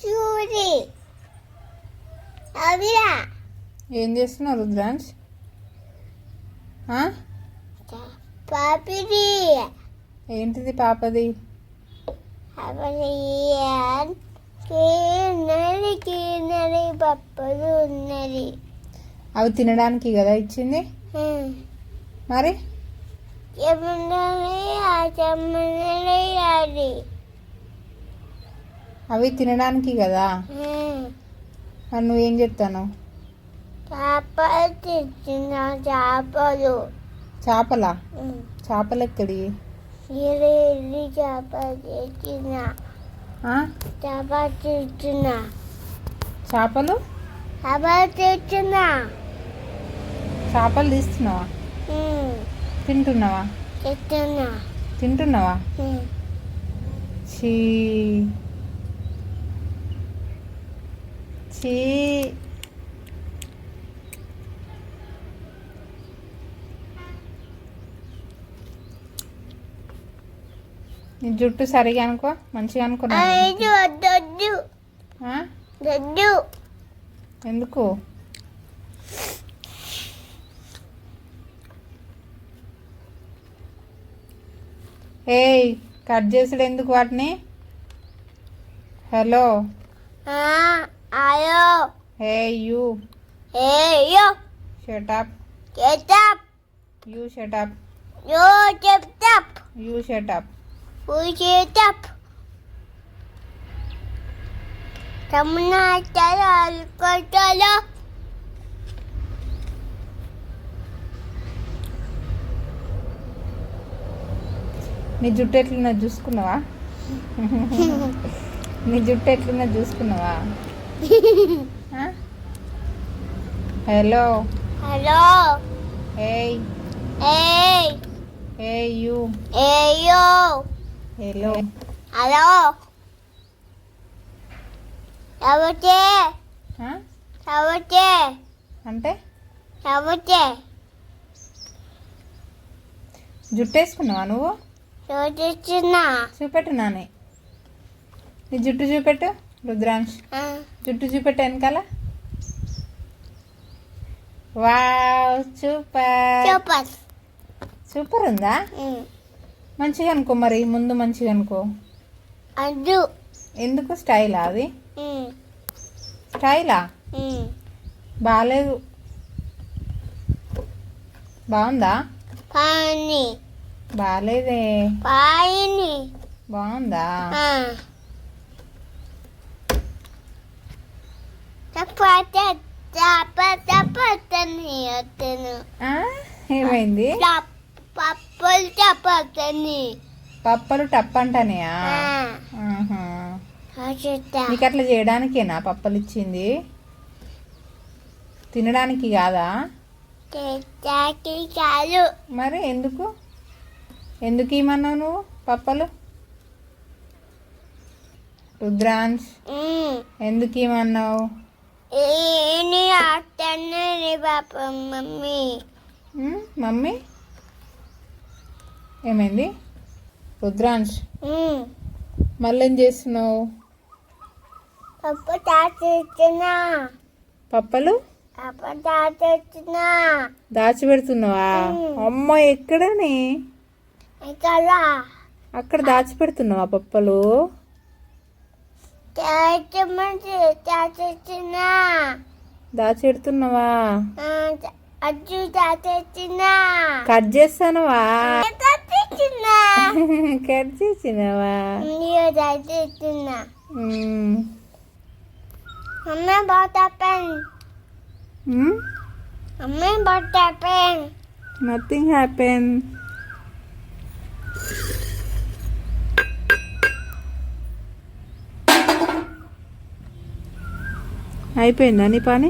చూడి అవిరా ఏం చేస్తున్నావు రుద్రాంశ్? పాపిడి ఏంటిది పాపది? కీనరి పప్పులు ఉన్నది. అవి తినడానికి కదా ఇచ్చింది. మరి అవి తినడానికి కదా. మరి నువ్వేం చెప్తాను? చేపలు తెచ్చిన చేపలు. చేపలా? చేపలు ఎక్కడి? చేపలు తెచ్చిన చేపలు చేపలు తీస్తున్నావా? తింటున్నావా? తింటున్నావా? చీ చీ. నీ జుట్టు సరిగా అనుకో, మంచిగా అనుకో. ఎందుకు? ఏయ్, కట్ చేసుడు ఎందుకు వాటిని? Hello. Hey you. Shut up. You shut up. You shut up. నీ జుట్టు ఎట్లున్నా చూసుకున్నావా? నీ జుట్టు ఎట్లున్నా చూసుకున్నావా? హలో. ఏయ్. యూ. హలో. అంటే జుట్టు వేసుకున్నావా నువ్వు? చూపెట్టు నాని. నీ జుట్టు చూపెట్టు రుద్రాంశ్. జుట్టు చూపెట్టు వెనకాల. Wow, super. సూపర్ ఉందా? మంచిగా అనుకో. మరి ముందు మంచిగా అనుకో. ఎందుకు? స్టైలా అది? స్టైలా? బాగాలేదు. బాగుందా? బాగాలేదే. బాగుందా? ఏమైంది? పప్పలు టప్పంటానయా? నీకు అట్లా చేయడానికేనా పప్పలు ఇచ్చింది? తినడానికి కాదా? మరి ఎందుకు ఇమ్మన్నావు నువ్వు పప్పలు? రుద్రాంశ్, ఎందుకు ఇమ్మన్నావు? మమ్మీ ఏమైంది? రుద్రాంశ్, మళ్ళీ ఏం చేస్తున్నావు? పప్పలు దాచిపెడుతున్నావా? అమ్మ, ఎక్కడని? అక్కడ దాచిపెడుతున్నావా పప్పలు? దాచిపెడుతున్నావా? కట్ చేస్తానవా? కట్ చేసినవా? Nothing happen. అయిపోయిందా నీ పని?